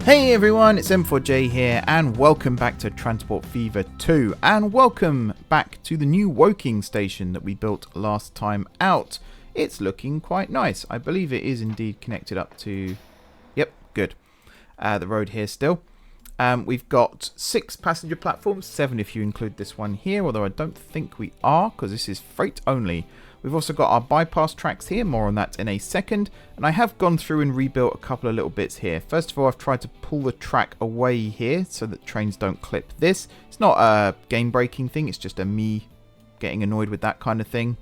Hey everyone, it's M4J here and welcome back to Transport Fever 2 and welcome back to the new Woking station that we built last time out. It's looking quite nice. I believe it is indeed connected up to... Yep, good. The road here still. We've got 6 passenger platforms, 7 if you include this one here, although I don't think we are because this is freight only. We've also got our bypass tracks here, more on that in a second. And I have gone through and rebuilt a couple of little bits here. First of all, I've tried to pull the track away here so that trains don't clip this. It's not a game-breaking thing, it's just a me getting annoyed with that kind of thing.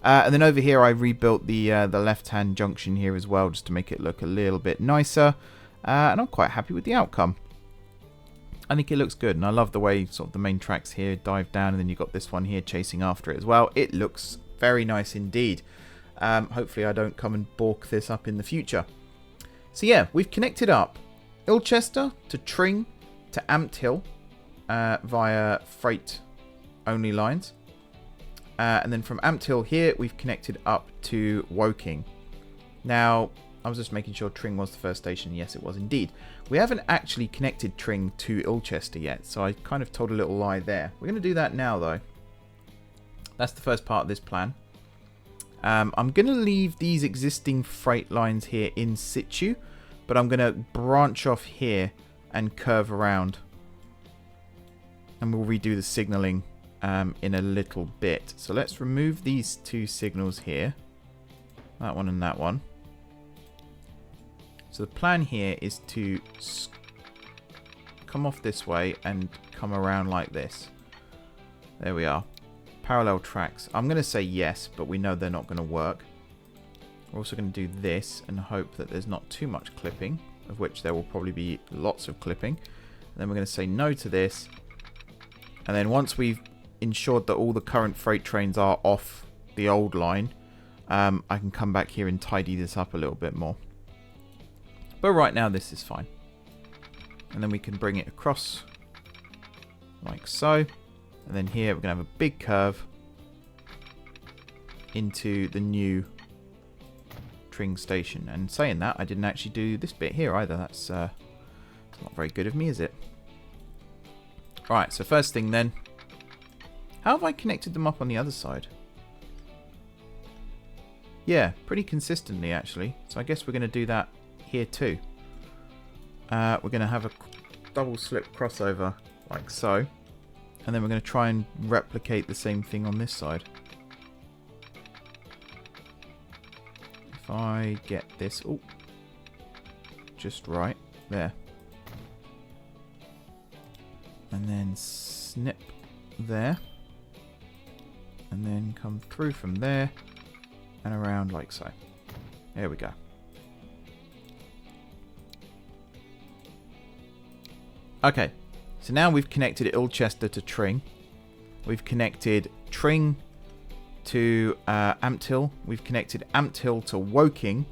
And then over here I rebuilt the left-hand junction here as well, just to make it look a little bit nicer. And I'm quite happy with the outcome. I think it looks good, and I love the way sort of the main tracks here dive down, and then you've got this one here chasing after it as well. It looks very nice indeed. Hopefully I don't come and balk this up in the future. So yeah, we've connected up Ilchester to Tring to Ampthill via freight only lines. And then from Ampthill here, we've connected up to Woking. Now, I was just making sure Tring was the first station. Yes, it was indeed. We haven't actually connected Tring to Ilchester yet, so I kind of told a little lie there. We're going to do that now, though. That's the first part of this plan. I'm going to leave these existing freight lines here in situ, but I'm going to branch off here and curve around. And we'll redo the signalling in a little bit. So let's remove these 2 signals here. That one and that one. So the plan here is to come off this way and come around like this. There we are. Parallel tracks. I'm going to say yes, but we know they're not going to work. We're also going to do this and hope that there's not too much clipping, of which there will probably be lots of clipping. And then we're going to say no to this. And then once we've ensured that all the current freight trains are off the old line, I can come back here and tidy this up a little bit more. But right now this is fine. And then we can bring it across like so. And then here we're going to have a big curve into the new Tring station. And saying that, I didn't actually do this bit here either. That's not very good of me, is it? Right, so first thing then. How have I connected them up on the other side? Yeah, pretty consistently actually. So I guess we're going to do that here too. We're going to have a double slip crossover like so, and then we're going to try and replicate the same thing on this side. If I get this just right there, and then snip there, and then come through from there and around like so. There we go. Okay, so now we've connected Ilchester to Tring. We've connected Tring to Ampthill. We've connected Ampthill to Woking.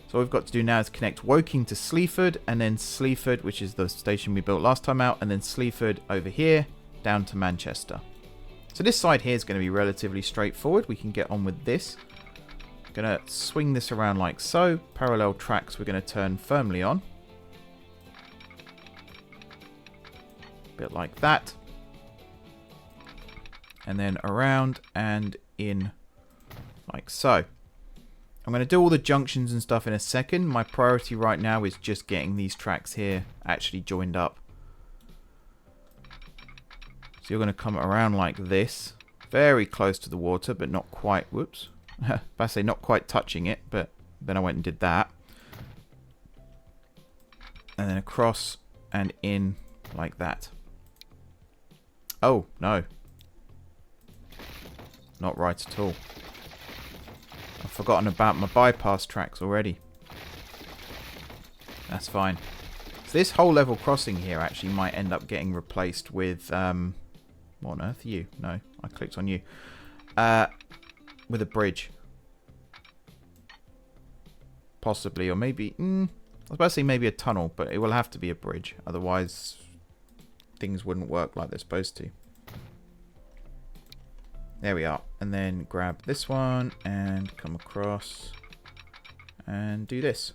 So what we've got to do now is connect Woking to Sleaford, and then Sleaford, which is the station we built last time out, and then Sleaford over here down to Manchester. So this side here is going to be relatively straightforward. We can get on with this. Going to swing this around like so. Parallel tracks we're going to turn firmly on. Bit like that, and then around and in like so. I'm going to do all the junctions and stuff in a second. My priority right now is just getting these tracks here actually joined up. So you're going to come around like this, very close to the water, but not quite. Whoops. If I say not quite touching it, but then I went and did that. And then across and in like that. Oh, no. Not right at all. I've forgotten about my bypass tracks already. That's fine. So this whole level crossing here actually might end up getting replaced with... what on earth? You? No, I clicked on you. With a bridge. Possibly, or maybe... I was about to say maybe a tunnel, but it will have to be a bridge. Otherwise... things wouldn't work like they're supposed to. There we are. And then grab this one and come across and do this.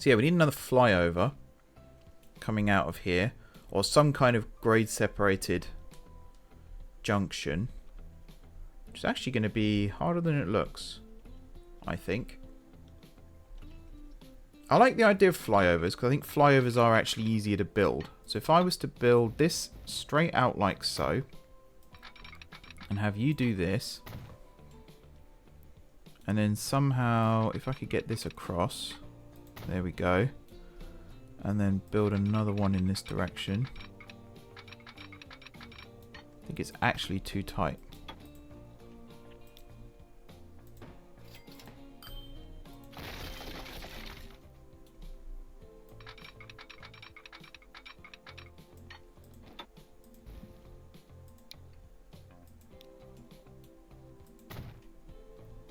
So yeah, we need another flyover coming out of here, or some kind of grade separated junction, which is actually going to be harder than it looks, I think. I like the idea of flyovers because I think flyovers are actually easier to build. So if I was to build this straight out like so, and have you do this, and then somehow, if I could get this across, there we go, and then build another one in this direction. I think it's actually too tight.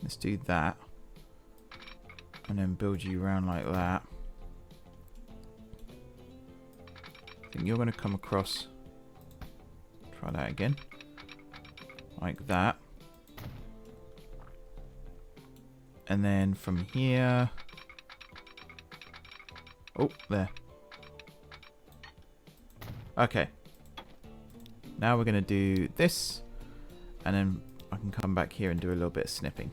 Let's do that. And then build you around like that. I think you're going to come across. Try that again. Like that. And then from here. Oh, there. Okay. Now we're going to do this. And then I can come back here and do a little bit of snipping.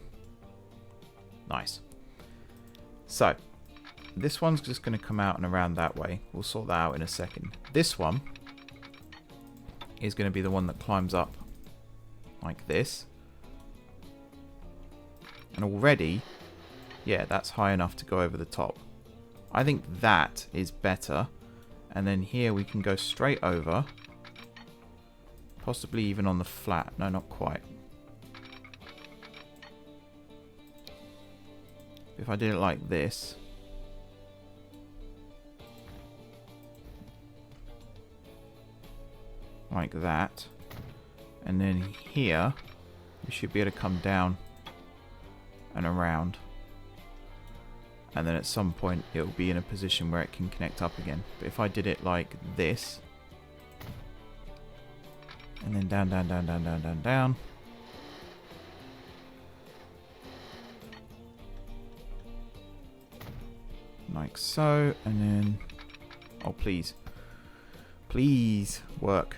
Nice. So, this one's just going to come out and around that way. We'll sort that out in a second. This one is going to be the one that climbs up like this. And already, yeah, that's high enough to go over the top. I think that is better. And then here we can go straight over. Possibly even on the flat. No, not quite. If I did it like this, like that, and then here we should be able to come down and around, and then at some point it will be in a position where it can connect up again. But if I did it like this, and then down, down, down, down, down, down, down, like so, and then, oh please, please work.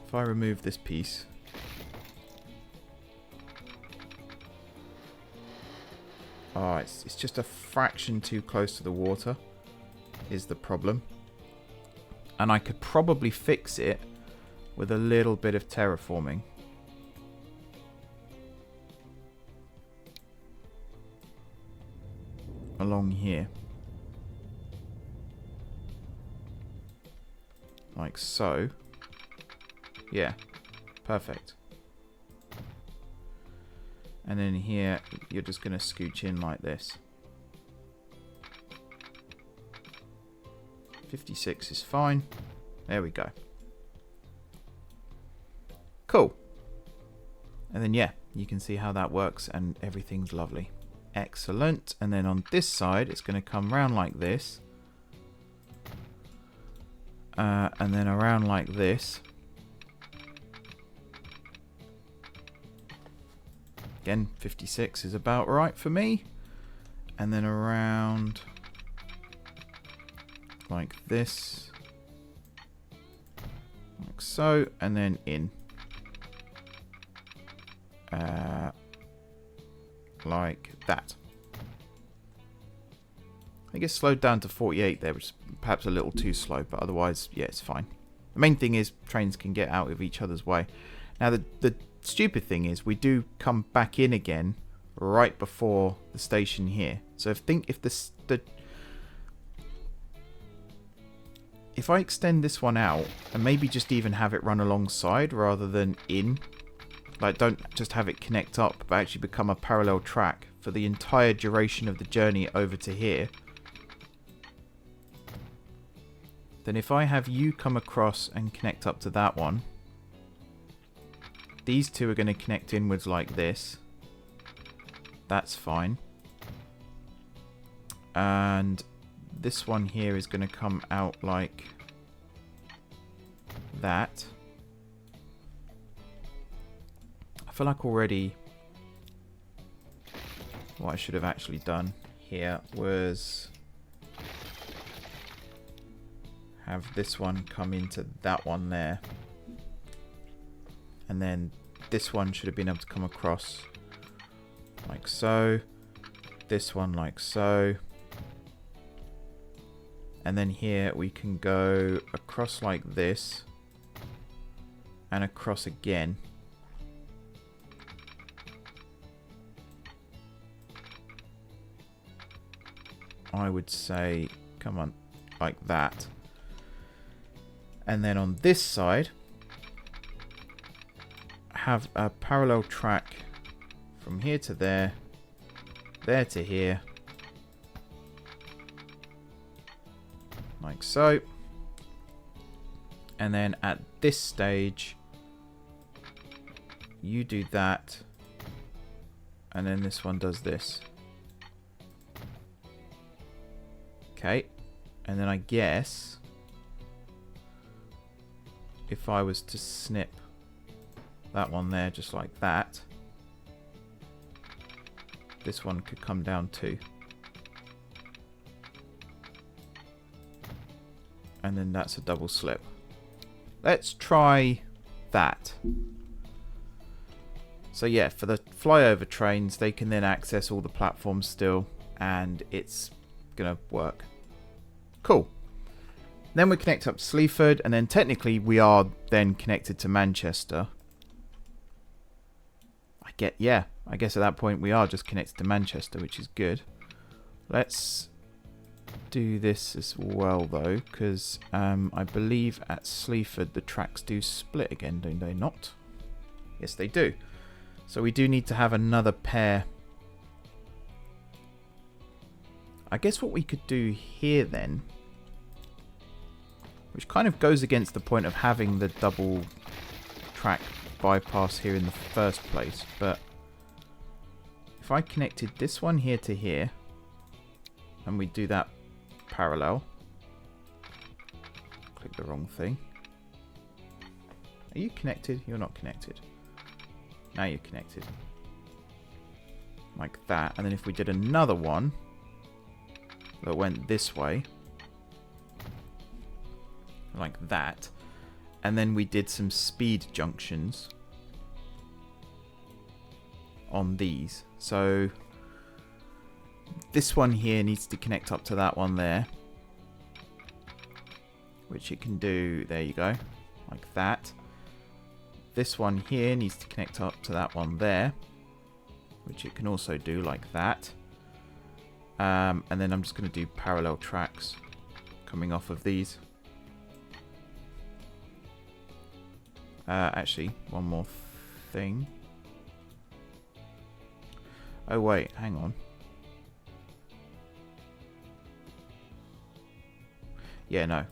If I remove this piece, oh, it's just a fraction too close to the water is the problem. And I could probably fix it with a little bit of terraforming. Along here. Like so. Yeah. Perfect. And then here, you're just going to scooch in like this. 56 is fine. There we go. Cool. And then, yeah, you can see how that works and everything's lovely. Excellent. And then on this side, it's going to come round like this. And then around like this. Again, 56 is about right for me. And then around like this. Like so. And then in. Like that. I think it's slowed down to 48 there, which is perhaps a little too slow, but otherwise, yeah, it's fine. The main thing is trains can get out of each other's way. Now, the stupid thing is we do come back in again right before the station here. So if I extend this one out and maybe just even have it run alongside rather than in, like don't just have it connect up, but actually become a parallel track for the entire duration of the journey over to here, then if I have you come across and connect up to that one, these two are going to connect inwards like this. That's fine. And this one here is going to come out like that. I feel like already what I should have actually done here was have this one come into that one there. And then this one should have been able to come across like so. This one like so. And then here we can go across like this. And across again. I would say, come on, like that. And then on this side, have a parallel track from here to there, there to here, like so. And then at this stage, you do that, and then this one does this. Okay, and then I guess if I was to snip that one there just like that, this one could come down too. And then that's a double slip. Let's try that. So yeah, for the flyover trains, they can then access all the platforms still, and it's gonna work. Cool. Then we connect up to Sleaford, and then technically we are then connected to Manchester. I guess at that point we are just connected to Manchester, which is good. Let's do this as well though, because I believe at Sleaford the tracks do split again, do they not? Yes, they do. So we do need to have another pair. I guess what we could do here then, which kind of goes against the point of having the double track bypass here in the first place, but if I connected this one here to here, and we do that parallel, click the wrong thing. Are you connected? You're not connected. Now you're connected. Like that, and then if we did another one that went this way, like that, and then we did some speed junctions on these. So this one here needs to connect up to that one there, which it can do, there you go, like that. This one here needs to connect up to that one there, which it can also do like that. And then I'm just going to do parallel tracks coming off of these. Actually, one more thing. Oh wait, hang on. Yeah, no.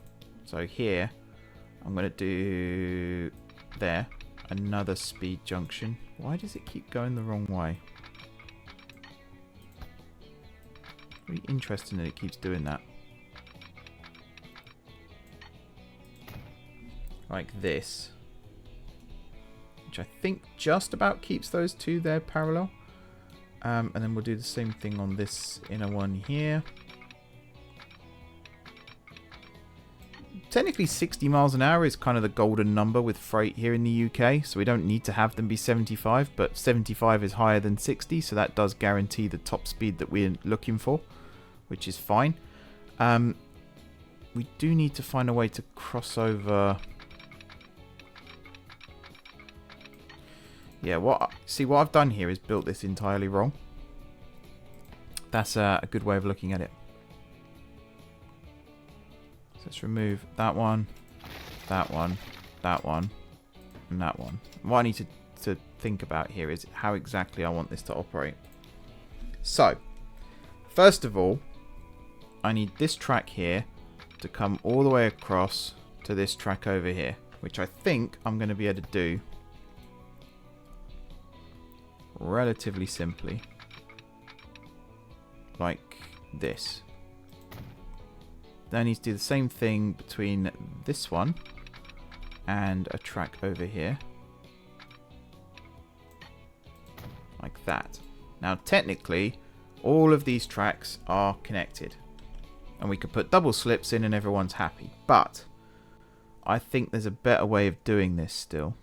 So here, I'm going to do there, another speed junction. Why does it keep going the wrong way? Really interesting that it keeps doing that. Like this. Which I think just about keeps those two there parallel. And then we'll do the same thing on this inner one here. Technically 60 miles an hour is kind of the golden number with freight here in the UK, so we don't need to have them be 75, but 75 is higher than 60, so that does guarantee the top speed that we're looking for, which is fine. We do need to find a way to cross over. Yeah, what I've done here is built this entirely wrong. That's a good way of looking at it. So let's remove that one, that one, that one, and that one. What I need to think about here is how exactly I want this to operate. So, first of all, I need this track here to come all the way across to this track over here, which I think I'm going to be able to do relatively simply, like this. Then I need to do the same thing between this one and a track over here, like that. Now technically all of these tracks are connected and we could put double slips in and everyone's happy, but I think there's a better way of doing this still.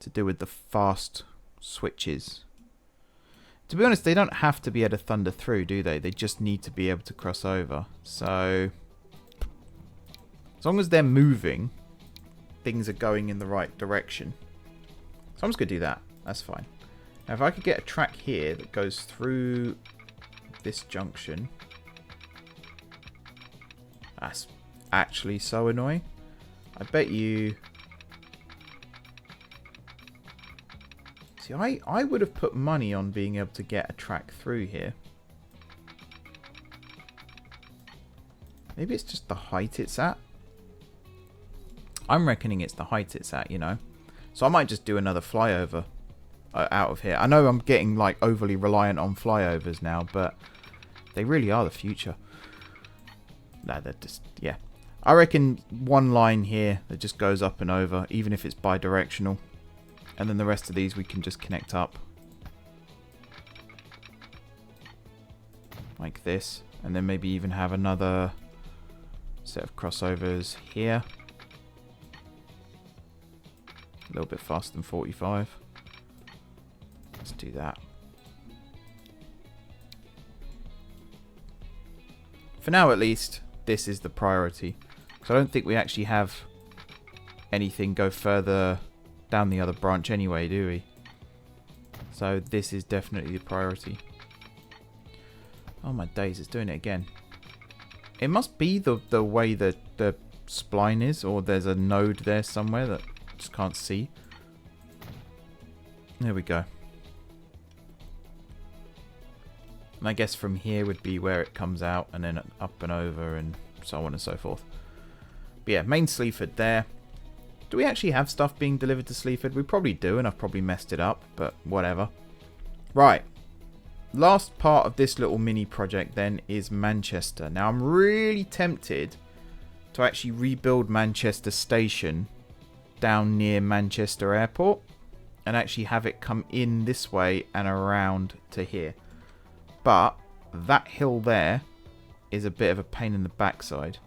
To do with the fast switches. To be honest, they don't have to be able to thunder through, do they? They just need to be able to cross over. So, as long as they're moving, things are going in the right direction. So I'm just going to do that. That's fine. Now, if I could get a track here that goes through this junction. That's actually so annoying. I bet you... See, I would have put money on being able to get a track through here. Maybe it's just the height it's at. I'm reckoning it's the height it's at, you know. So I might just do another flyover out of here. I know I'm getting like overly reliant on flyovers now, but they really are the future. No, they're just, yeah. I reckon one line here that just goes up and over, even if it's bi-directional. And then the rest of these we can just connect up. Like this. And then maybe even have another set of crossovers here. A little bit faster than 45. Let's do that. For now at least, this is the priority. So I don't think we actually have anything go further down the other branch anyway, do we? So this is definitely the priority. Oh my days, it's doing it again. It must be the way that the spline is, or there's a node there somewhere that I just can't see. There we go. And I guess from here would be where it comes out, and then up and over, and so on and so forth. But yeah, main Sleaford there. Do we actually have stuff being delivered to Sleaford? We probably do, and I've probably messed it up, but whatever. Right. Last part of this little mini project then is Manchester. Now I'm really tempted to actually rebuild Manchester Station down near Manchester Airport and actually have it come in this way and around to here. But that hill there is a bit of a pain in the backside.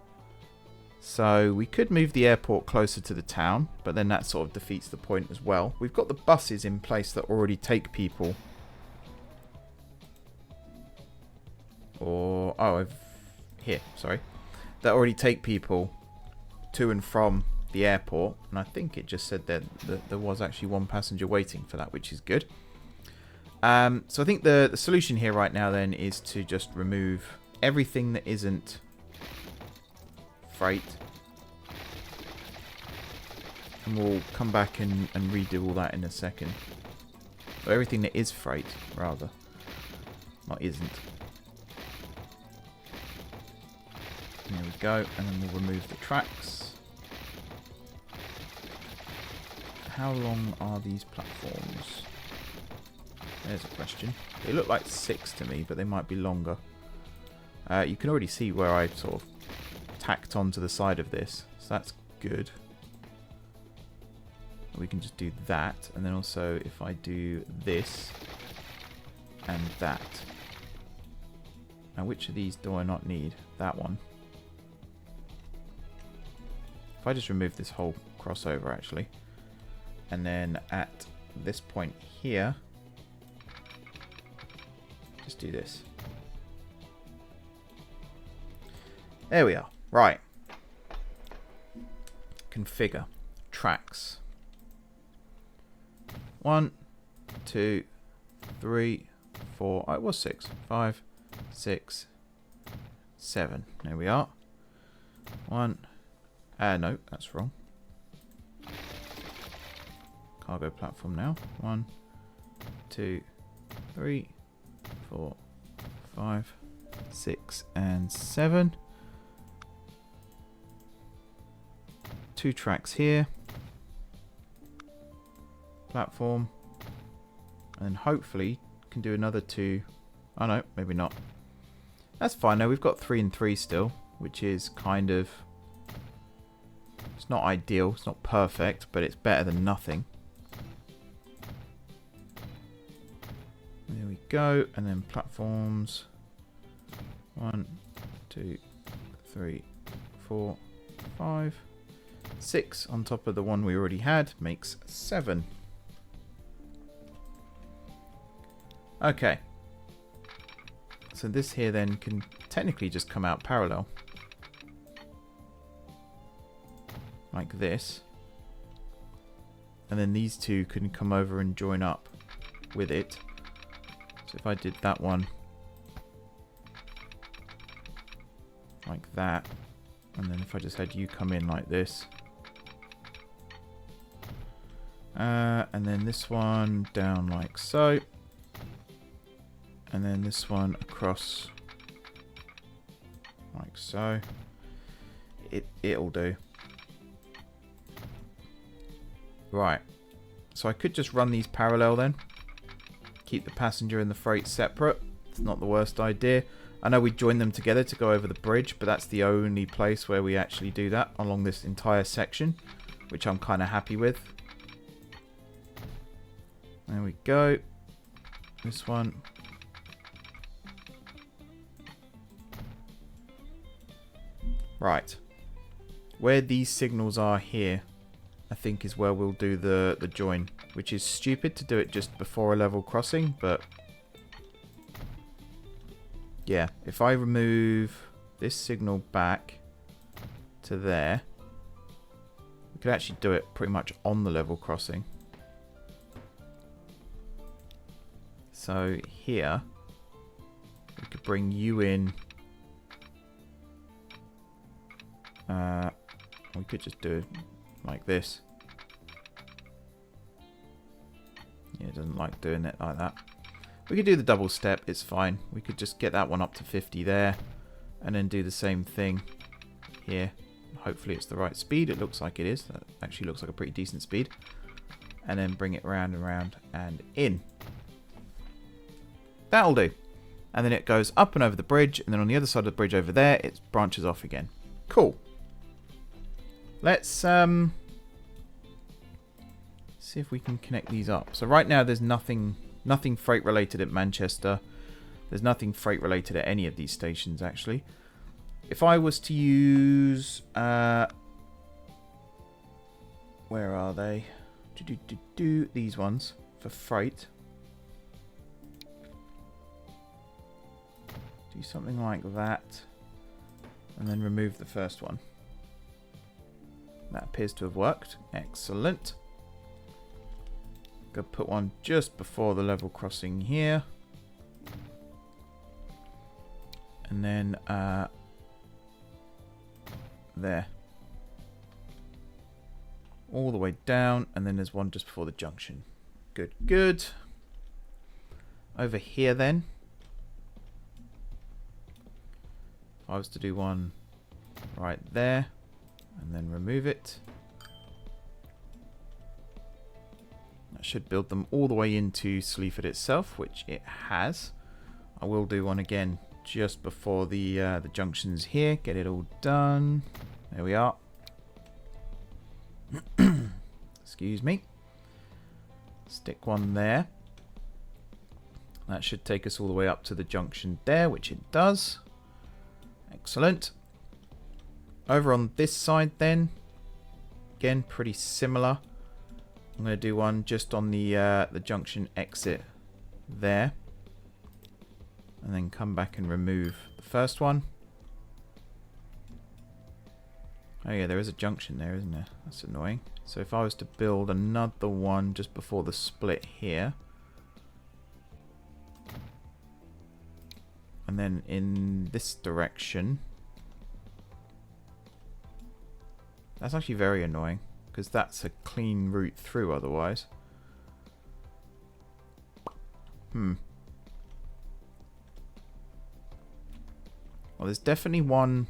So we could move the airport closer to the town, but then that sort of defeats the point as well. We've got the buses in place that already take people. Or, oh, that already take people to and from the airport. And I think it just said that there was actually one passenger waiting for that, which is good. So I think the solution here right now then is to just remove everything that isn't freight. And we'll come back and redo all that in a second. Or everything that is freight, rather. Not isn't. There we go, and then we'll remove the tracks. How long are these platforms? There's a question. They look like 6 to me, but they might be longer. You can already see where I sort of tacked onto the side of this, so that's good. We can just do that, and then also if I do this and that. Now which of these do I not need? That one. If I just remove this whole crossover actually, and then at this point here, just do this. There we are. Right. Configure. Tracks. 1, 2, 3, 4. Oh, it was 6. 5, 6, 7. There we are. 1. No, that's wrong. Cargo platform now. 1, 2, 3, 4, 5, 6, and 7. 2 tracks here. Platform. And then hopefully can do another 2. Oh no, maybe not. That's fine. No, we've got 3 and 3 still, which is kind of... It's not ideal, it's not perfect, but it's better than nothing. There we go, and then platforms. 1, 2, 3, 4, 5, 6 on top of the one we already had makes 7. Okay. So this here then can technically just come out parallel. Like this. And then these two can come over and join up with it. So if I did that one like that, and then if I just had you come in like this, and then this one down like so, and then this one across like so, it'll do. Right, so I could just run these parallel then. Keep the passenger and the freight separate. It's not the worst idea. I know we joined them together to go over the bridge, but that's the only place where we actually do that along this entire section, which I'm kind of happy with. There we go. This one. Right. Where these signals are here, I think is where we'll do the join, which is stupid to do it just before a level crossing, but yeah, if I remove this signal back to there, we could actually do it pretty much on the level crossing. So here, we could bring you in. We could just do it like this. Yeah, it doesn't like doing it like that. We could do the double step, it's fine. We could just get that one up to 50 there, and then do the same thing here. Hopefully it's the right speed. It looks like it is. That actually looks like a pretty decent speed. And then bring it round and round and in. That'll do. And then it goes up and over the bridge, and then on the other side of the bridge over there, it branches off again. Cool. Let's see if we can connect these up. So right now there's nothing freight related at Manchester. There's nothing freight related at any of these stations actually. If I was to use where are they? These ones for freight. Do something like that, and then remove the first one. That appears to have worked. Excellent. Go put one just before the level crossing here. And then there. All the way down, and then there's one just before the junction. Good, good. Over here then. If I was to do one right there, and then remove it. That should build them all the way into Sleaford itself, which it has. I will do one again just before the junctions here. Get it all done. There we are. Excuse me. Stick one there. That should take us all the way up to the junction there, which it does. Excellent. Over on this side then, again pretty similar. I'm going to do one just on the junction exit there, and then come back and remove the first one. Oh yeah, there is a junction there, isn't there? That's annoying. So if I was to build another one just before the split here, and then in this direction. That's actually very annoying, because that's a clean route through otherwise. Well, there's definitely one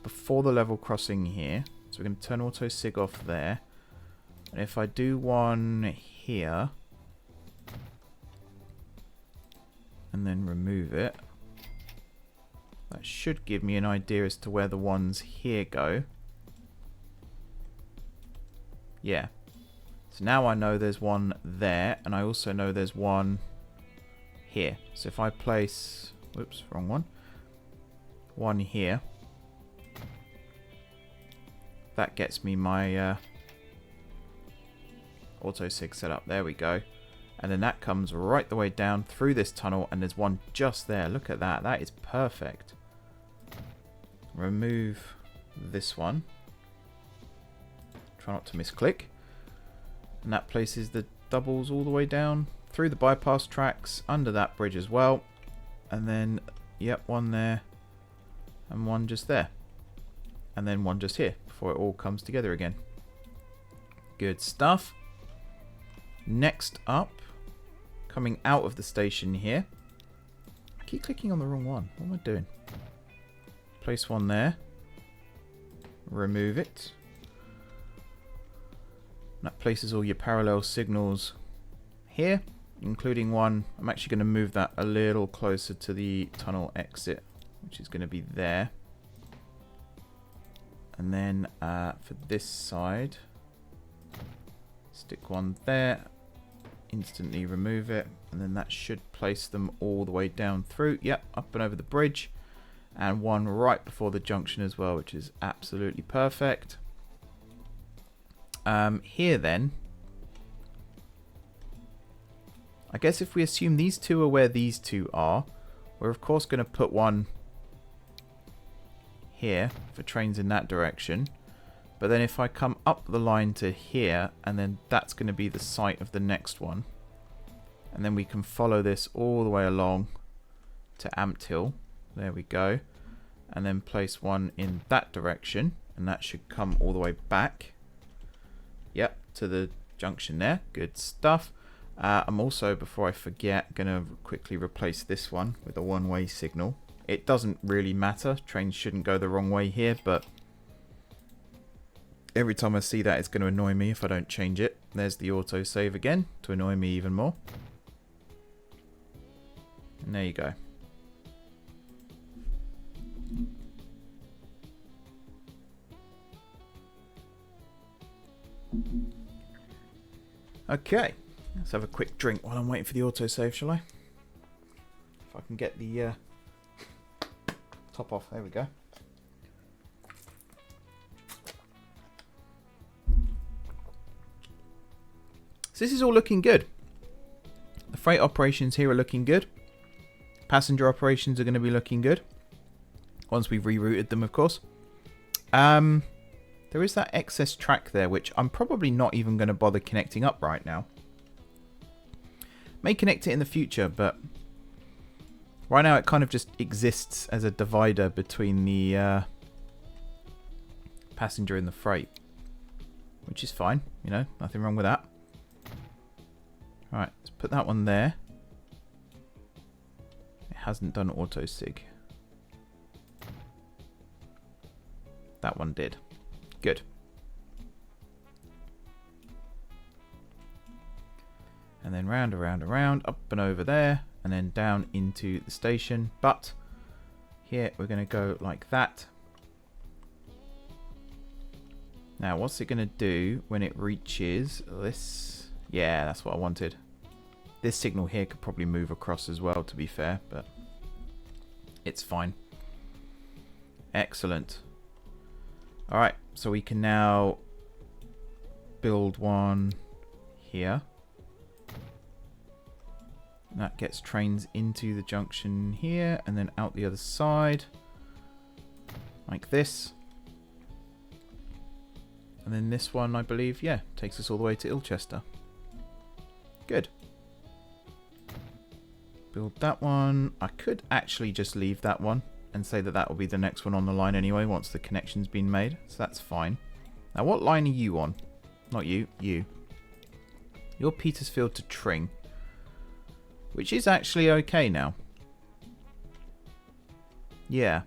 before the level crossing here. So we're going to turn auto sig off there. And if I do one here, and then remove it, that should give me an idea as to where the ones here go. Yeah. So now I know there's one there, and I also know there's one here. So if I place, whoops, wrong one. One here. that gets me my auto sig set up. There we go. And then that comes right the way down through this tunnel, and there's one just there. Look at that. That is perfect. Remove this one. Try not to misclick. And that places the doubles all the way down through the bypass tracks, under that bridge as well. And then, yep, one there. And one just there. And then one just here before it all comes together again. Good stuff. Next up, coming out of the station here. I keep clicking on the wrong one. What am I doing? Place one there. Remove it. That places all your parallel signals here, including one. I'm actually going to move that a little closer to the tunnel exit, which is going to be there. And then for this side, stick one there, instantly remove it, and then that should place them all the way down through. Yep, up and over the bridge, and one right before the junction as well, which is absolutely perfect. Here then, I guess if we assume these two are where these two are, we're of course going to put one here for trains in that direction. But then if I come up the line to here, and then that's going to be the site of the next one. And then we can follow this all the way along to Ampthill. There we go. And then place one in that direction, and that should come all the way back. Yep, to the junction there. Good stuff. I'm also, before I forget, going to quickly replace this one with a one-way signal. It doesn't really matter. Trains shouldn't go the wrong way here, but every time I see that, it's going to annoy me if I don't change it. There's the autosave again to annoy me even more. And there you go. Okay, let's have a quick drink while I'm waiting for the autosave, shall I? If I can get the top off. There we go. So this is all looking good. The freight operations here are looking good. Passenger operations are going to be looking good. Once we've rerouted them, of course. There is that excess track there, which I'm probably not even going to bother connecting up right now. May connect it in the future, but right now it kind of just exists as a divider between the passenger and the freight. Which is fine, you know, nothing wrong with that. Alright, let's put that one there. It hasn't done autosig. That one did. Good. And then round, around, around, up and over there, and then down into the station. But here we're going to go like that. Now, what's it going to do when it reaches this? Yeah, that's what I wanted. This signal here could probably move across as well, to be fair, but it's fine. Excellent. Alright, so we can now build one here. That gets trains into the junction here and then out the other side. Like this. And then this one, I believe, yeah, takes us all the way to Ilchester. Good. Build that one. I could actually just leave that one and say that that will be the next one on the line anyway once the connection's been made. So that's fine. Now, what line are you on? Not you, you. You're Petersfield to Tring. Which is actually okay now. Yeah.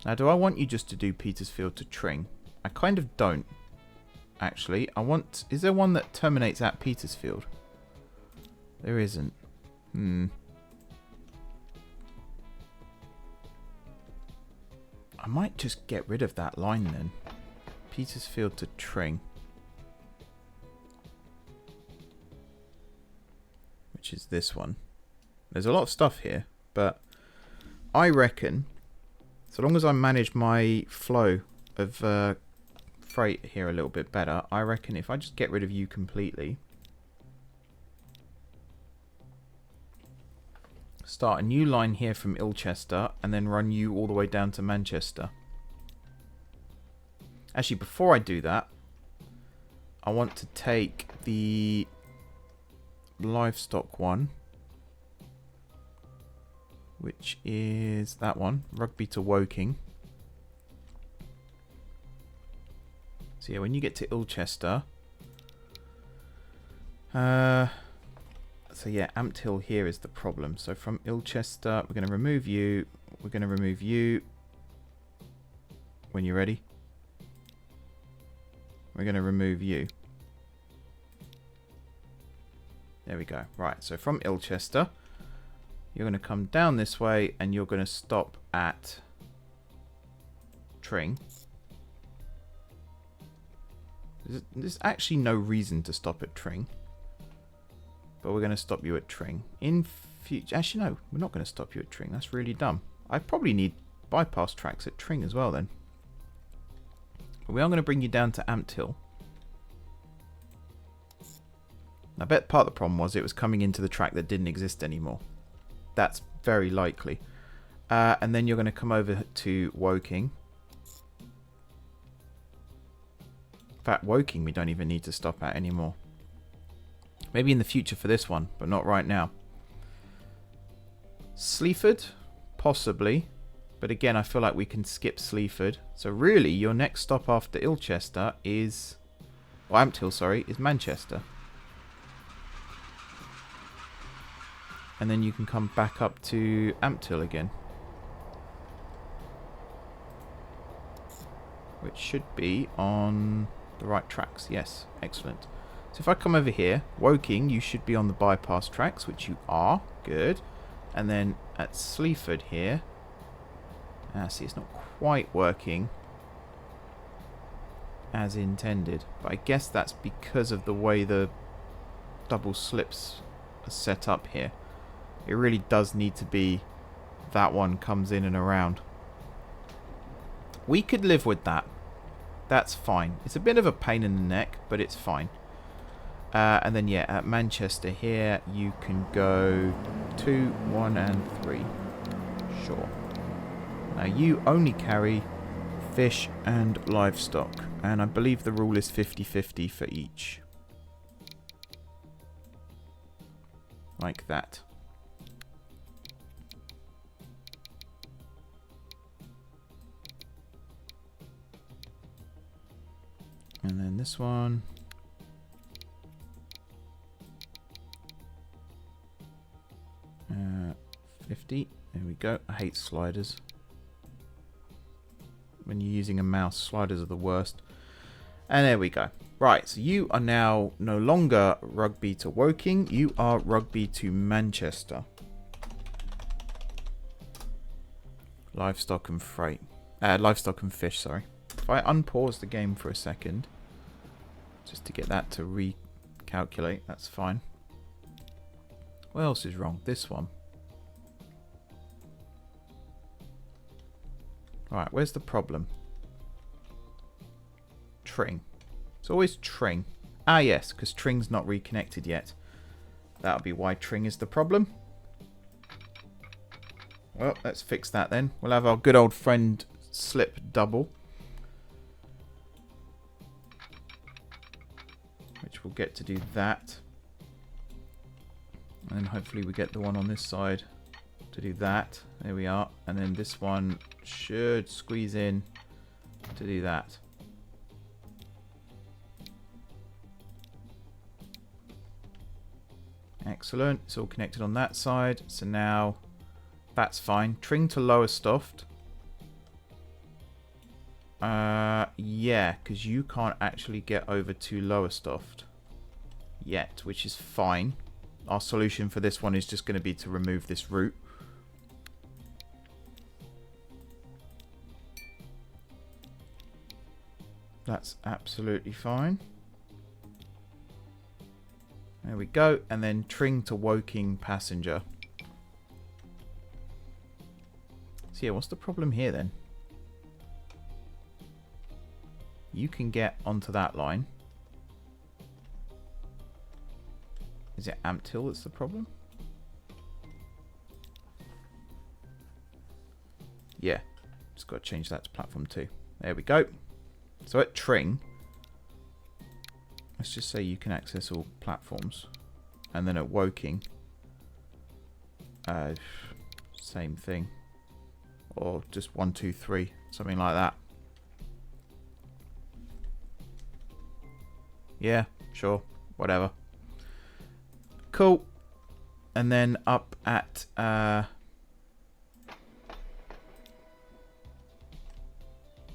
Now, do I want you just to do Petersfield to Tring? I kind of don't, actually. I want... Is there one that terminates at Petersfield? There isn't. I might just get rid of that line then. Petersfield to Tring. Which is this one. There's a lot of stuff here, but I reckon, so long as I manage my flow of freight here a little bit better. I reckon if I just get rid of you completely, start a new line here from Ilchester, and then run you all the way down to Manchester. Actually, before I do that, I want to take the livestock one, which is that one, Rugby to Woking. So yeah, when you get to Ilchester, so yeah, Ampthill here is the problem. So from Ilchester, we're going to remove you. We're going to remove you. When you're ready, we're going to remove you. There we go. Right, so from Ilchester, you're going to come down this way and you're going to stop at Tring. There's actually no reason to stop at Tring, but we're going to stop you at Tring. In future, actually no, we're not going to stop you at Tring. That's really dumb. I probably need bypass tracks at Tring as well then. But we are going to bring you down to Ampthill. I bet part of the problem was it was coming into the track that didn't exist anymore. That's very likely. And then you're going to come over to Woking. In fact, Woking we don't even need to stop at anymore. Maybe in the future for this one, but not right now. Sleaford? Possibly. But again, I feel like we can skip Sleaford. So really, your next stop after Ilchester is... Well, Ampthill, sorry, is Manchester. And then you can come back up to Ampthill again. Which should be on the right tracks. Yes, excellent. So if I come over here, Woking, you should be on the bypass tracks, which you are. Good. And then at Sleaford here... see, it's not quite working as intended. But I guess that's because of the way the double slips are set up here. It really does need to be that one comes in and around. We could live with that. That's fine. It's a bit of a pain in the neck, but it's fine. And then, yeah, at Manchester here, you can go 2, 1, and 3. Sure. Now, you only carry fish and livestock. And I believe the rule is 50-50 for each. Like that. And then this one. 50. There we go. I hate sliders. When you're using a mouse, sliders are the worst. And there we go. Right, so you are now no longer Rugby to Woking. You are Rugby to Manchester. Livestock and freight. Livestock and fish, sorry. If I unpause the game for a second, just to get that to recalculate, that's fine. What else is wrong? This one. Alright, where's the problem? Tring. It's always Tring. Ah, yes, because Tring's not reconnected yet. That'll be why Tring is the problem. Well, let's fix that then. We'll have our good old friend slip double. Which we'll get to do that. And then hopefully we get the one on this side to do that. There we are. And then this one should squeeze in to do that. Excellent. It's all connected on that side. So now that's fine. Tring to Lowestoft. Yeah, because you can't actually get over to Lowestoft yet, which is fine. Our solution for this one is just going to be to remove this route. That's absolutely fine. There we go. And then Tring to Woking passenger. So yeah, what's the problem here then? you can get onto that line. Is it Amptill that's the problem? Yeah, just got to change that to platform 2. There we go. So at Tring, let's just say you can access all platforms. And then at Woking, same thing. Or just 1, 2, 3, something like that. Yeah, sure, whatever. Cool. And then up at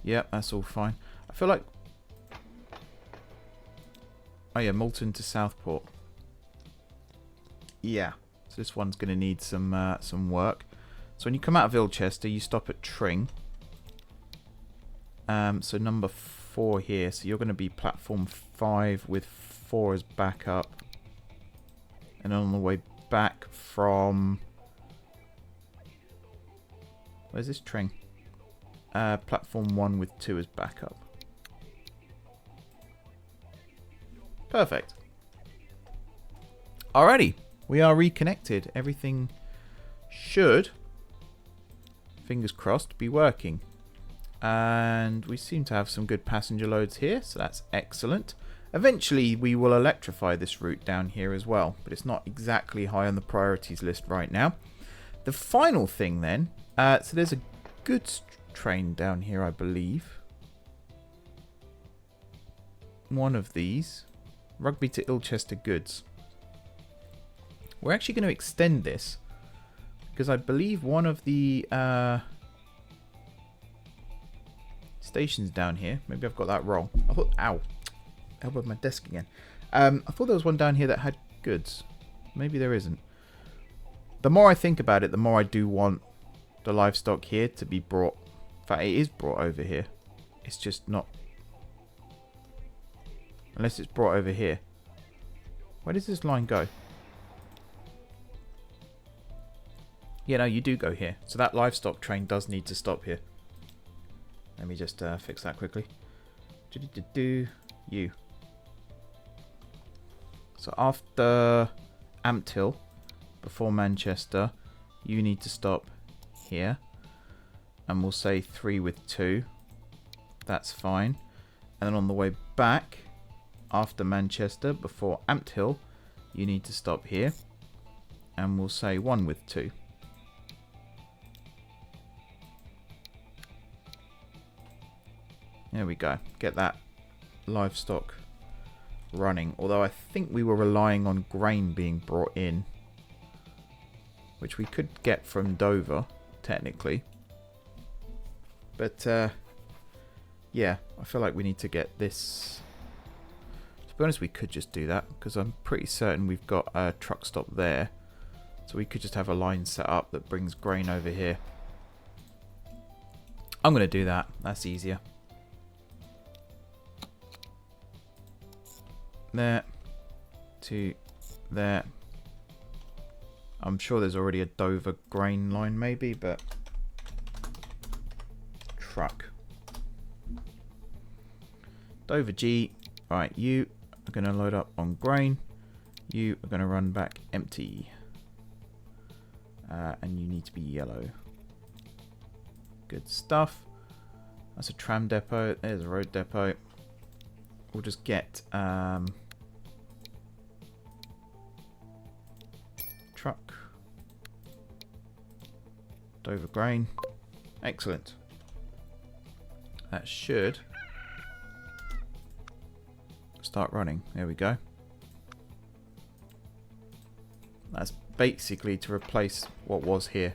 yeah, that's all fine. I feel like, oh yeah, Malton to Southport. Yeah, so this one's going to need some work. So when you come out of Ilchester, you stop at Tring. So number 4 here. So you're going to be platform 5 with 4 as backup. And on the way back from... where's this Tring? Platform 1 with 2 as backup. Perfect. Alrighty. We are reconnected. Everything should, fingers crossed, be working. And we seem to have some good passenger loads here, so that's excellent. Eventually we will electrify this route down here as well, but it's not exactly high on the priorities list right now. The final thing then, so there's a goods train down here, I believe. One of these. Rugby to Ilchester goods. We're actually going to extend this because I believe one of the stations down here, maybe I've got that wrong. I thought, ow, elbowed my desk again. I thought there was one down here that had goods. Maybe there isn't. The more I think about it, the more I do want the livestock here to be brought. In fact, it is brought over here. It's just not. Unless it's brought over here. Where does this line go? Yeah, no, you do go here. So that livestock train does need to stop here. Let me just fix that quickly. You. So after Amptill, before Manchester, you need to stop here. And we'll say 3 with 2. That's fine. And then on the way back, after Manchester, before Amptill, you need to stop here. And we'll say 1 with 2. There we go. Get that livestock running. Although I think we were relying on grain being brought in, which we could get from Dover, technically. But, yeah, I feel like we need to get this. To be honest, we could just do that, because I'm pretty certain we've got a truck stop there. So we could just have a line set up that brings grain over here. I'm going to do that. That's easier. There. To there. I'm sure there's already a Dover grain line maybe, but... truck. Dover G. Right, you are going to load up on grain. You are going to run back empty. And you need to be yellow. Good stuff. That's a tram depot. There's a road depot. We'll just get truck. Dover grain. Excellent. That should start running. There we go. That's basically to replace what was here.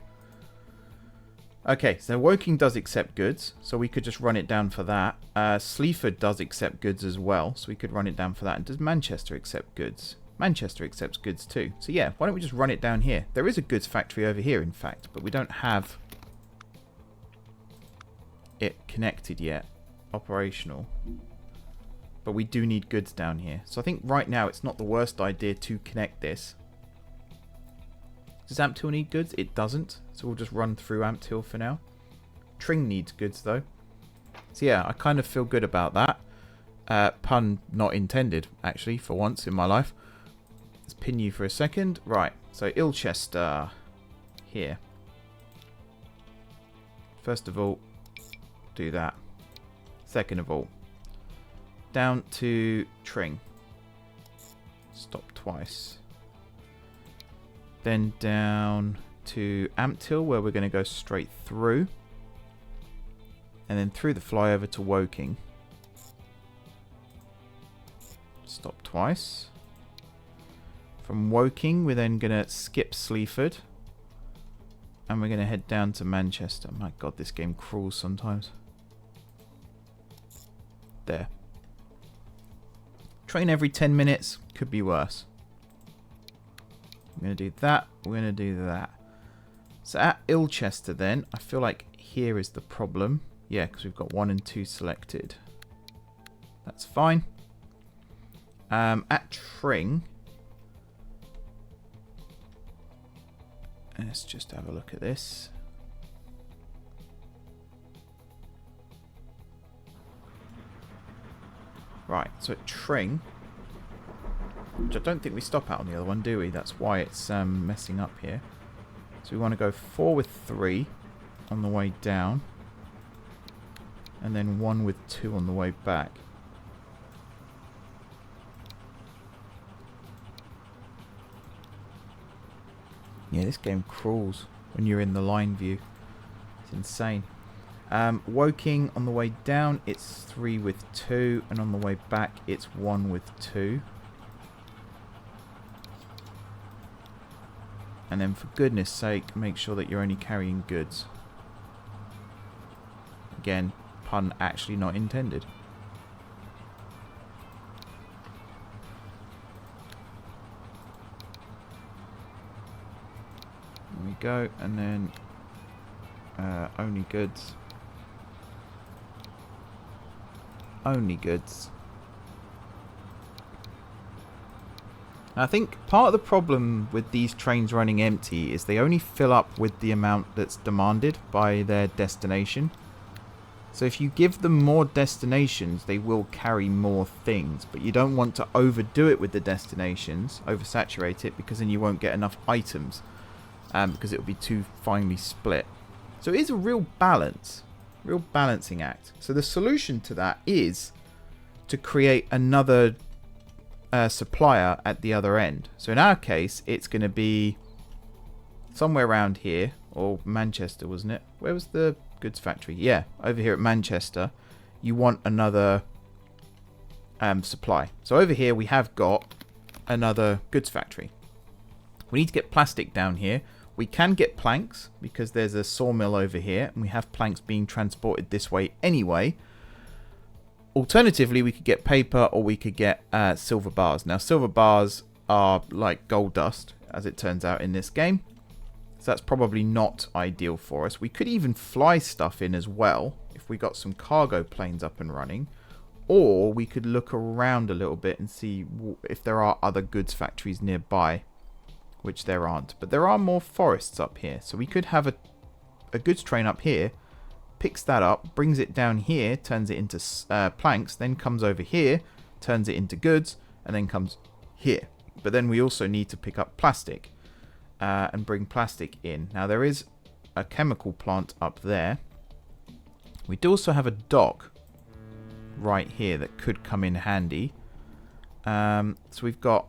Okay, so Woking does accept goods, so we could just run it down for that. Sleaford does accept goods as well, so we could run it down for that. And does Manchester accept goods? Manchester accepts goods too. So yeah, why don't we just run it down here? There is a goods factory over here, in fact, but we don't have it connected yet, operational. But we do need goods down here. So I think right now it's not the worst idea to connect this. Does Amptill need goods? It doesn't. So we'll just run through Amptill for now. Tring needs goods though. So yeah, I kind of feel good about that. Pun not intended, actually, for once in my life. Let's pin you for a second. Right, so Ilchester here. First of all, do that. Second of all, down to Tring. Stop twice. Then down to Amptill, where we're going to go straight through. And then through the flyover to Woking. Stop twice. From Woking, we're then going to skip Sleaford. And we're going to head down to Manchester. My god, this game crawls sometimes. There. Train every 10 minutes. Could be worse. We're going to do that. We're going to do that. So at Ilchester then, I feel like here is the problem. Yeah, because we've got 1 and 2 selected. That's fine. At Tring, let's just have a look at this. Right, so at Tring, which I don't think we stop out on the other one, do we? That's why it's messing up here. So we want to go 4 with 3 on the way down. And then 1 with 2 on the way back. Yeah, this game crawls when you're in the line view. It's insane. Woking on the way down, it's 3 with 2. And on the way back, it's 1 with 2. And then for goodness sake, make sure that you're only carrying goods. Again, pun actually not intended. There we go, and then only goods. Only goods. I think part of the problem with these trains running empty is they only fill up with the amount that's demanded by their destination. So if you give them more destinations, they will carry more things. But you don't want to overdo it with the destinations, oversaturate it, because then you won't get enough items. Because it will be too finely split. So it is a real balance, real balancing act. So the solution to that is to create another supplier at the other end. So in our case, it's going to be somewhere around here, or Manchester, wasn't it? Where was the goods factory? Yeah, over here at Manchester. You want another supply. So over here we have got another goods factory. We need to get plastic down here. We can get planks because there's a sawmill over here and we have planks being transported this way anyway. Alternatively, we could get paper or we could get silver bars. Now, silver bars are like gold dust, as it turns out in this game. So that's probably not ideal for us. We could even fly stuff in as well if we got some cargo planes up and running. Or we could look around a little bit and see if there are other goods factories nearby, which there aren't. But there are more forests up here. So we could have a goods train up here, picks that up, brings it down here, turns it into planks, then comes over here, turns it into goods, and then comes here. But then we also need to pick up plastic and bring plastic in. Now there is a chemical plant up there. We do also have a dock right here that could come in handy. So we've got,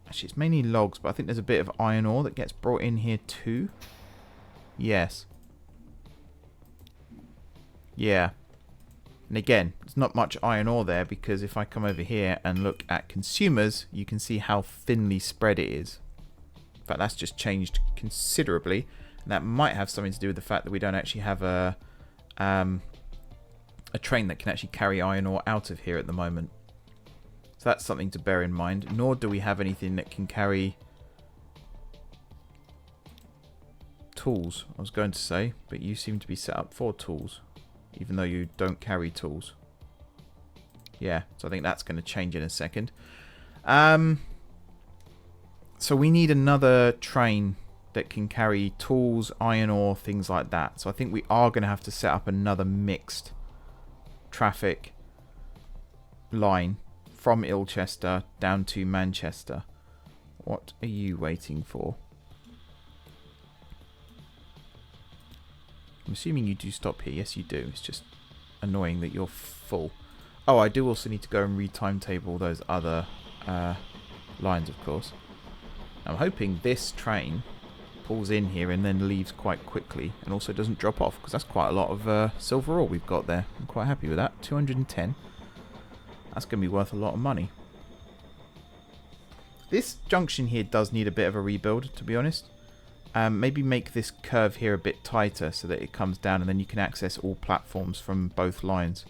actually it's mainly logs, but I think there's a bit of iron ore that gets brought in here too. Yes. Yeah. And again, there's not much iron ore there because if I come over here and look at consumers, you can see how thinly spread it is. In fact, that's just changed considerably. And that might have something to do with the fact that we don't actually have a train that can actually carry iron ore out of here at the moment. So that's something to bear in mind. Nor do we have anything that can carry tools, I was going to say, but you seem to be set up for tools, even though you don't carry tools. Yeah, so I think that's going to change in a second. So we need another train that can carry tools, iron ore, things like that. So I think we are going to have to set up another mixed traffic line from Ilchester down to Manchester. What are you waiting for? I'm assuming you do stop here. Yes, you do. It's just annoying that you're full. Oh, I do also need to go and re-timetable those other lines, of course. I'm hoping this train pulls in here and then leaves quite quickly and also doesn't drop off, because that's quite a lot of silver ore we've got there. I'm quite happy with that. 210. That's going to be worth a lot of money. This junction here does need a bit of a rebuild, to be honest. Maybe make this curve here a bit tighter so that it comes down and then you can access all platforms from both lines.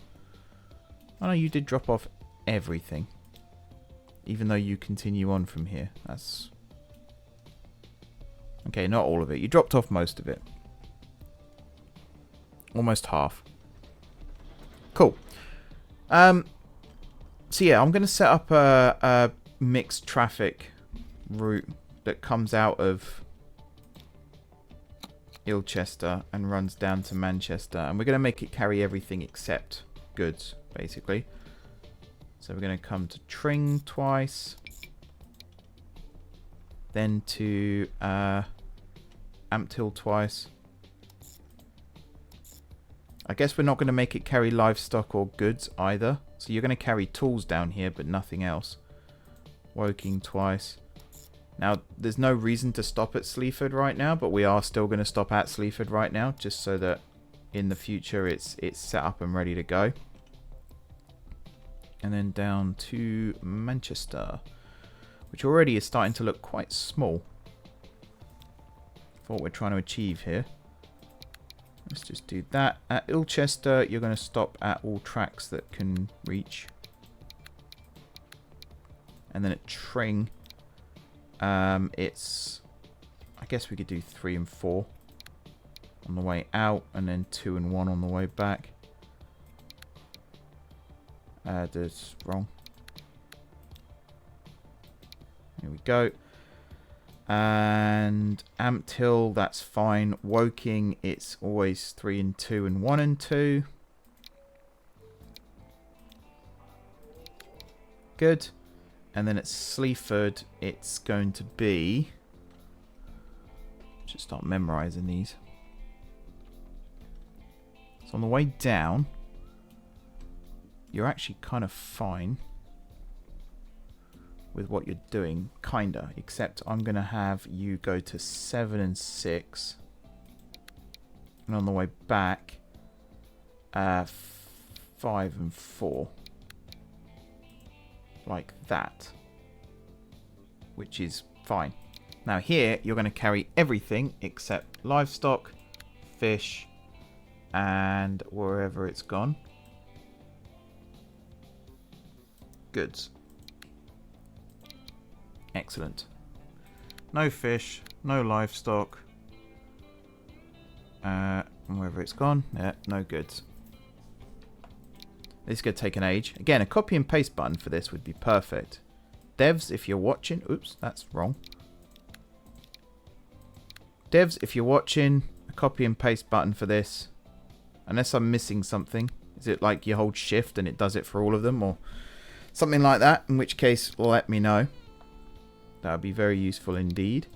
Oh no, you did drop off everything. Even though you continue on from here. That's... Okay, not all of it. You dropped off most of it. Almost half. Cool. So yeah, I'm going to set up a mixed traffic route that comes out of Ilchester and runs down to Manchester. And we're going to make it carry everything except goods, basically. So we're going to come to Tring twice. Then to Ampthill twice. I guess we're not going to make it carry livestock or goods either. So you're going to carry tools down here, but nothing else. Woking twice. Now, there's no reason to stop at Sleaford right now, but we are still going to stop at Sleaford right now, just so that in the future it's set up and ready to go. And then down to Manchester, which already is starting to look quite small for what we're trying to achieve here. Let's just do that. At Ilchester, you're going to stop at all tracks that can reach. And then at Tring, it's... I guess we could do 3 and 4 on the way out, and then 2 and 1 on the way back. That's wrong. Here we go. And Ampthill, that's fine. Woking, it's always 3 and 2 and 1 and 2. Good. And then at Sleaford, it's going to be... Just start memorizing these. So on the way down, you're actually kind of fine with what you're doing, kinda, except I'm gonna have you go to 7 and 6, and on the way back 5 and 4, like that, which is fine. Now here you're going to carry everything except livestock, fish, and wherever it's gone, goods. Excellent. No fish, no livestock. Wherever it's gone, yeah, no goods. This is going to take an age. Again, a copy and paste button for this would be perfect. Devs, if you're watching... Oops, that's wrong. Devs, if you're watching, a copy and paste button for this. Unless I'm missing something. Is it like you hold shift and it does it for all of them? Or something like that? In which case, let me know. That would be very useful indeed.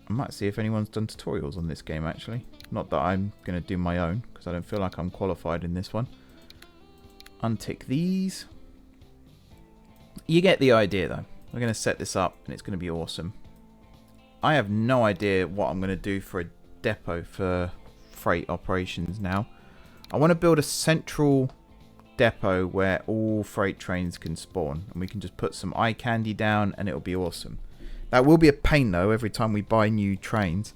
I might see if anyone's done tutorials on this game, actually. Not that I'm going to do my own, because I don't feel like I'm qualified in this one. Untick these. You get the idea, though. We're going to set this up, and it's going to be awesome. I have no idea what I'm going to do for a depot for freight operations now. I want to build a central depot where all freight trains can spawn, and we can just put some eye candy down, and it'll be awesome. That will be a pain, though, every time we buy new trains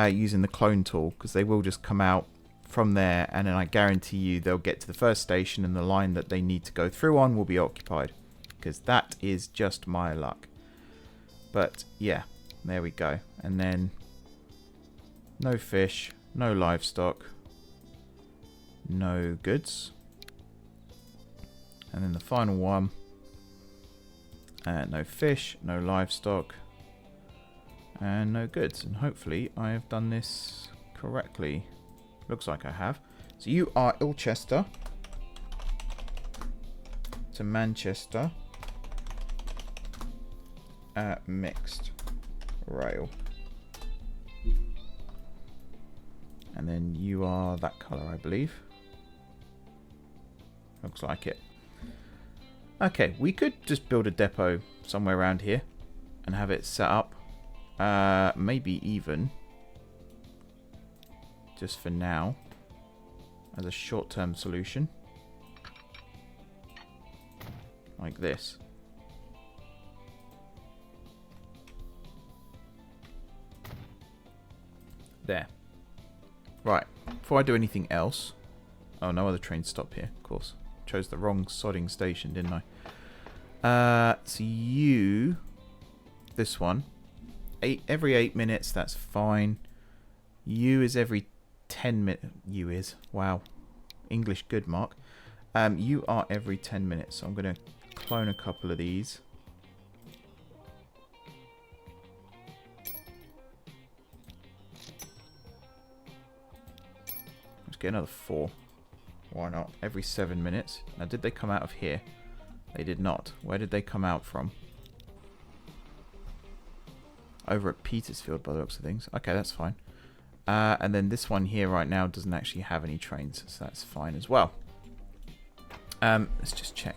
using the clone tool, because they will just come out from there, and then I guarantee you they'll get to the first station and the line that they need to go through on will be occupied, because that is just my luck. But yeah, there we go. And then no fish, no livestock, no goods. And then the final one, no fish, no livestock, and no goods. And hopefully I have done this correctly. Looks like I have. So you are Ilchester. to Manchester mixed rail. And then you are that colour, I believe. Looks like it. Okay, we could just build a depot somewhere around here and have it set up. Maybe even, just for now, as a short-term solution. Like this. There. Right, before I do anything else... Oh, no other trains stop here, of course. Chose the wrong sodding station, didn't I? So you... This one. Every 8 minutes, that's fine. You is every 10 minutes. You is. Wow. English good, Mark. You are every 10 minutes. So I'm going to clone a couple of these. Let's get another 4. Why not? Every 7 minutes. Now, did they come out of here? They did not. Where did they come out from? Over at Petersfield, by the looks of things. Okay, that's fine. And then this one here right now doesn't actually have any trains, so that's fine as well. Let's just check.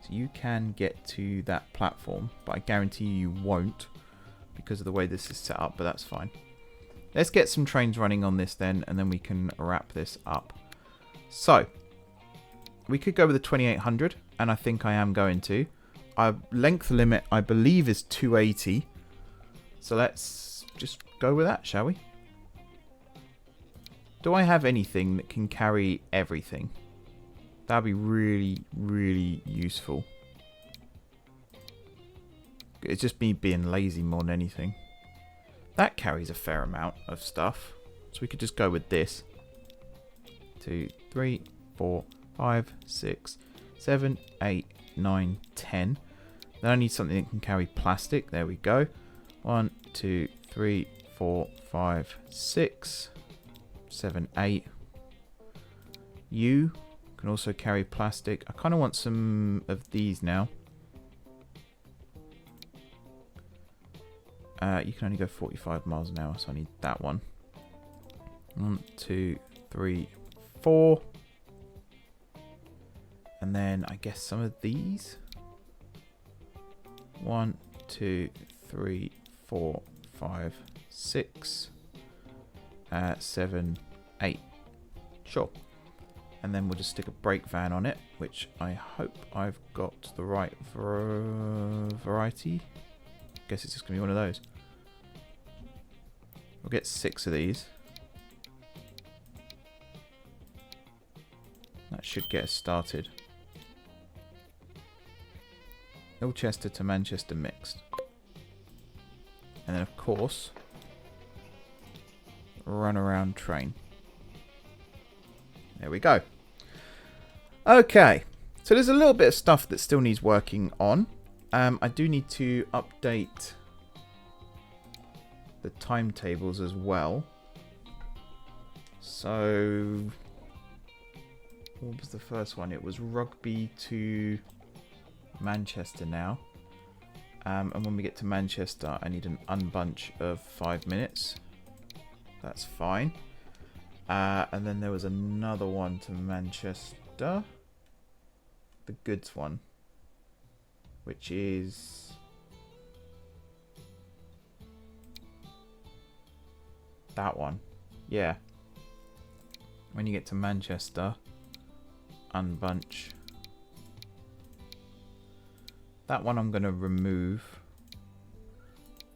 So you can get to that platform, but I guarantee you won't because of the way this is set up, but that's fine. Let's get some trains running on this then, and then we can wrap this up. So, we could go with the 2800, and I think I am going to. Our length limit, I believe, is 280. So let's just go with that, shall we? Do I have anything that can carry everything? That'd be really, really useful. It's just me being lazy more than anything. That carries a fair amount of stuff. So we could just go with this. 2, 3, 4, 5, 6, 7, 8, 9, 10. Then I need something that can carry plastic. There we go. 1, 2, 3, 4, 5, 6, 7, 8. You can also carry plastic. I kind of want some of these now. You can only go 45 miles an hour, so I need that one. 1, 2, 3, 4. And then I guess some of these. 1, 2, 3, 4, 5, 6, 7, 8. Sure. And then we'll just stick a brake van on it, which I hope I've got the right variety. Guess it's just going to be one of those. We'll get 6 of these. That should get us started. Ilchester to Manchester mixed. And then, of course, run around train. There we go. Okay. So there's a little bit of stuff that still needs working on. I do need to update the timetables as well. So, what was the first one? It was Rugby to Manchester now. And when we get to Manchester, I need an unbunch of 5 minutes. That's fine. And then there was another one to Manchester. The goods one. Which is... that one. Yeah. When you get to Manchester, unbunch. That one I'm going to remove.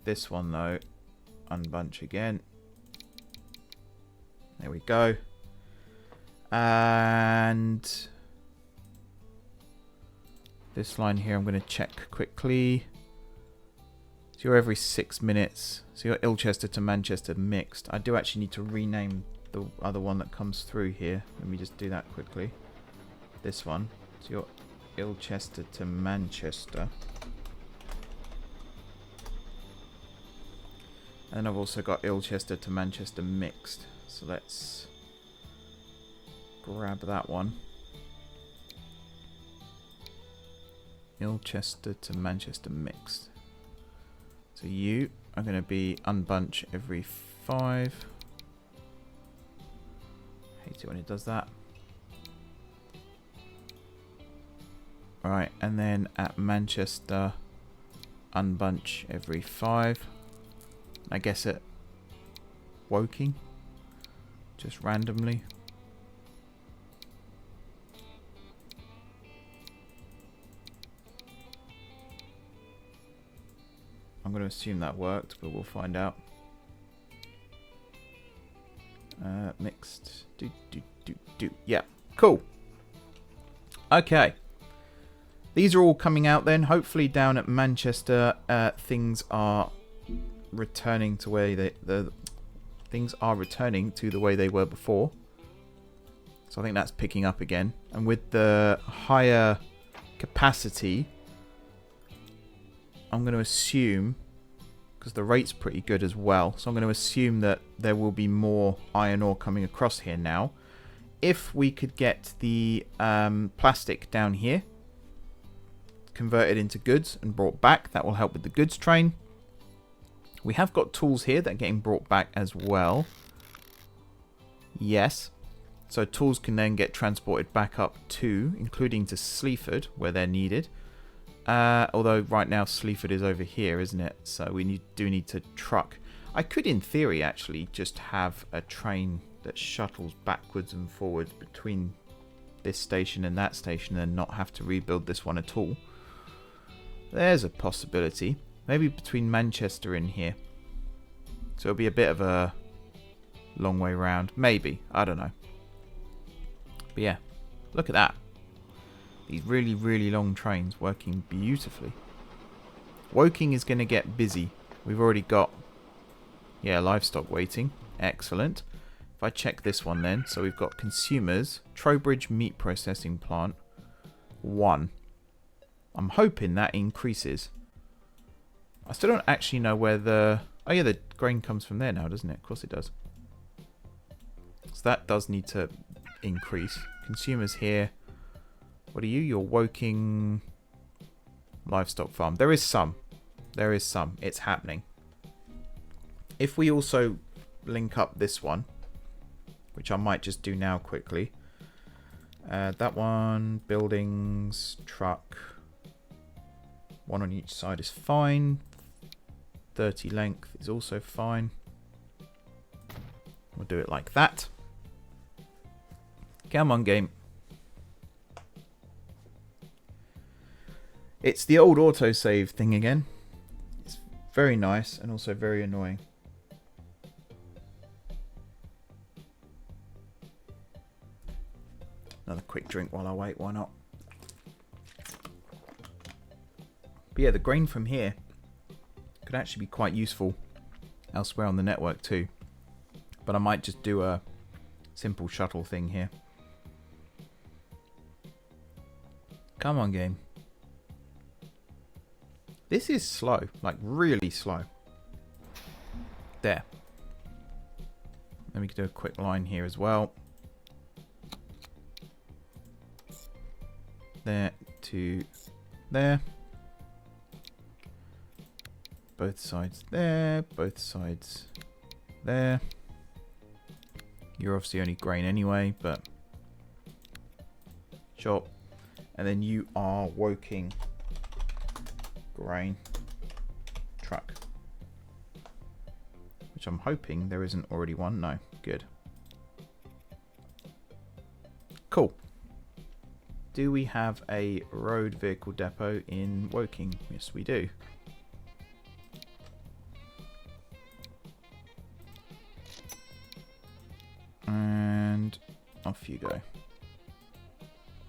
This one though, unbunch again. There we go. And this line here I'm going to check quickly. So you're every 6 minutes. So you're Ilchester to Manchester mixed. I do actually need to rename the other one that comes through here. Let me just do that quickly. This one. So you're Ilchester to Manchester. And I've also got Ilchester to Manchester mixed. So let's grab that one. Ilchester to Manchester mixed. So you are going to be unbunch every 5. Hate it when it does that. Right, and then at Manchester, unbunch every 5. I guess at Woking, just randomly. I'm going to assume that worked, but we'll find out. Mixed. Yeah, cool. Okay. These are all coming out then. Hopefully down at Manchester, things are returning to where things are returning to the way they were before. So I think that's picking up again. And with the higher capacity, I'm going to assume, because the rate's pretty good as well, so I'm going to assume that there will be more iron ore coming across here now. If we could get the plastic down here converted into goods and brought back, that will help with the goods train. We have got tools here that are getting brought back as well. Yes. So tools can then get transported back up to, including to Sleaford, where they're needed. Although right now Sleaford is over here, isn't it? So we do need to truck. I could, in theory, actually just have a train that shuttles backwards and forwards between this station and that station and not have to rebuild this one at all. There's a possibility. Maybe between Manchester and here. So it'll be a bit of a long way round. Maybe. I don't know. But yeah, look at that. These really, really long trains working beautifully. Woking is going to get busy. We've already got, yeah, livestock waiting. Excellent. If I check this one then. So we've got consumers. Trowbridge Meat Processing Plant. 1. I'm hoping that increases. I still don't actually know where the... Oh yeah, the grain comes from there now, doesn't it? Of course it does. So that does need to increase. Consumers here. What are you? You're Woking Livestock Farm. There is some. There is some. It's happening. If we also link up this one, which I might just do now quickly. That one, buildings, truck. 1 on each side is fine. 30 length is also fine. We'll do it like that. Come on, game. It's the old autosave thing again. It's very nice and also very annoying. Another quick drink while I wait, why not? But yeah, the grain from here could actually be quite useful elsewhere on the network too. But I might just do a simple shuttle thing here. Come on, game. This is slow, like really slow. There. Let me do a quick line here as well. There to there. Both sides there, both sides there. You're obviously only grain anyway, but sure. And then you are Woking grain truck, which I'm hoping there isn't already one. No, good. Cool. Do we have a road vehicle depot in Woking? Yes, we do. And off you go.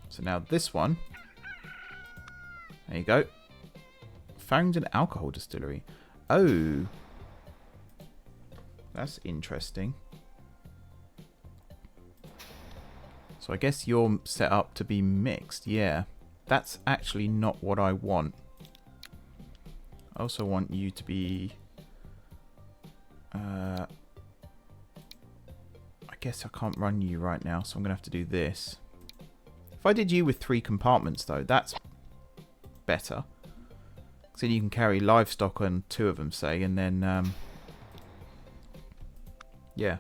So now this one, there you go. Found an alcohol distillery. Oh, that's interesting. So I guess you're set up to be mixed. Yeah, that's actually not what I want. I also want you to be... I guess I can't run you right now, so I'm going to have to do this. If I did you with 3 compartments, though, that's better. So you can carry livestock on 2 of them, say, and then, yeah.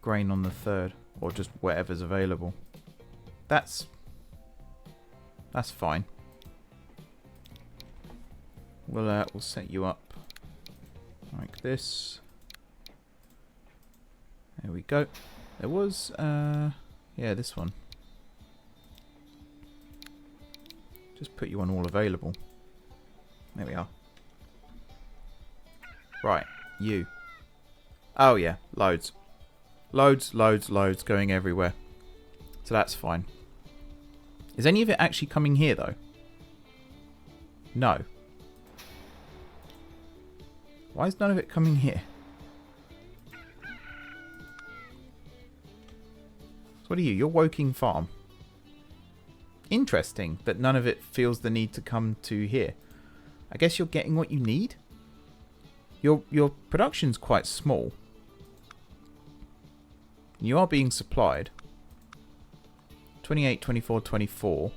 Grain on the 3rd, or just whatever's available. That's fine. We'll set you up like this. There we go. There was, yeah, this one. Just put you on all available. There we are. Right, you. Oh yeah, loads. Loads, loads, loads going everywhere. So that's fine. Is any of it actually coming here though? No. Why is none of it coming here? So what are you? You're Woking Farm. Interesting that none of it feels the need to come to here. I guess you're getting what you need. Your production's quite small. You are being supplied. 28, 24, 24.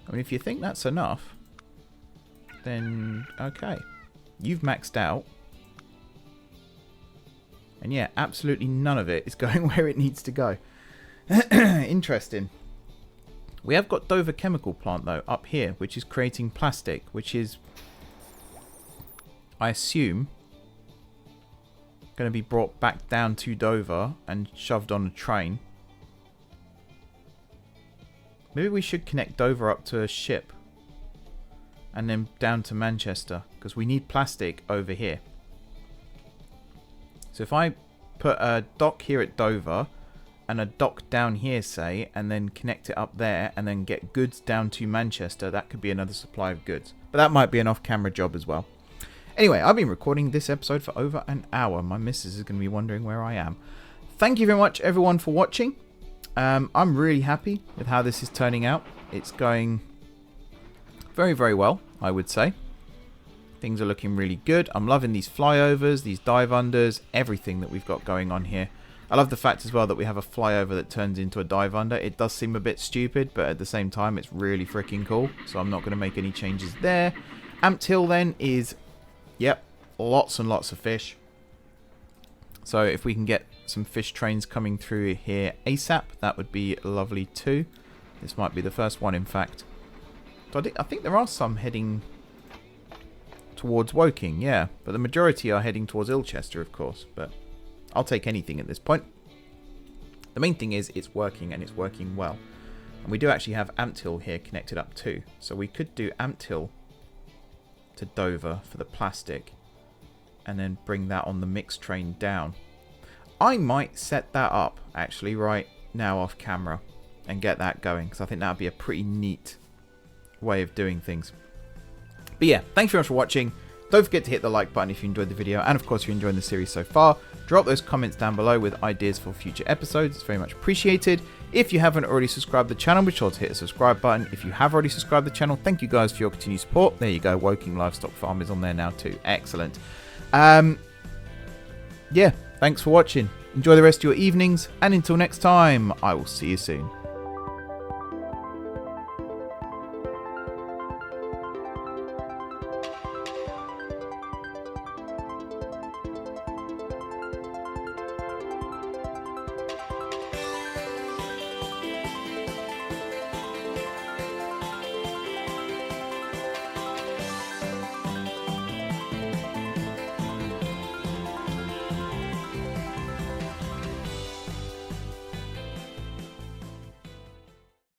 I mean, if you think that's enough, then okay. You've maxed out. And yeah, absolutely none of it is going where it needs to go. Interesting. We have got Dover Chemical Plant, though, up here, which is creating plastic, which is, I assume, going to be brought back down to Dover and shoved on a train. Maybe we should connect Dover up to a ship and then down to Manchester, because we need plastic over here. So if I put a dock here at Dover and a dock down here, say, and then connect it up there and then get goods down to Manchester, that could be another supply of goods. But that might be an off-camera job as well. Anyway, I've been recording this episode for over an hour. My missus is going to be wondering where I am. Thank you very much, everyone, for watching. I'm really happy with how this is turning out. It's going very, very well, I would say. Things are looking really good. I'm loving these flyovers, these dive unders, everything that we've got going on here. I love the fact as well that we have a flyover that turns into a dive under. It does seem a bit stupid, but at the same time, it's really freaking cool. So I'm not going to make any changes there. Amped Hill then is, yep, lots and lots of fish. So if we can get some fish trains coming through here ASAP, that would be lovely too. This might be the first one, in fact. So I think there are some heading towards Woking, yeah. But the majority are heading towards Ilchester, of course. But I'll take anything at this point. The main thing is it's working, and it's working well. And we do actually have Amped Hill here connected up too. So we could do Amped Hill to Dover for the plastic, and then bring that on the mixed train down. I might set that up actually right now off camera and get that going, because I think that would be a pretty neat way of doing things. But yeah, thanks very much for watching. Don't forget to hit the like button if you enjoyed the video, and of course if you're enjoying the series so far, drop those comments down below with ideas for future episodes. It's very much appreciated. If you haven't already subscribed to the channel, be sure to hit the subscribe button. If you have already subscribed to the channel, thank you guys for your continued support. There you go, Woking Livestock Farm is on there now too. Excellent. Yeah, thanks for watching. Enjoy the rest of your evenings, and until next time, I will see you soon.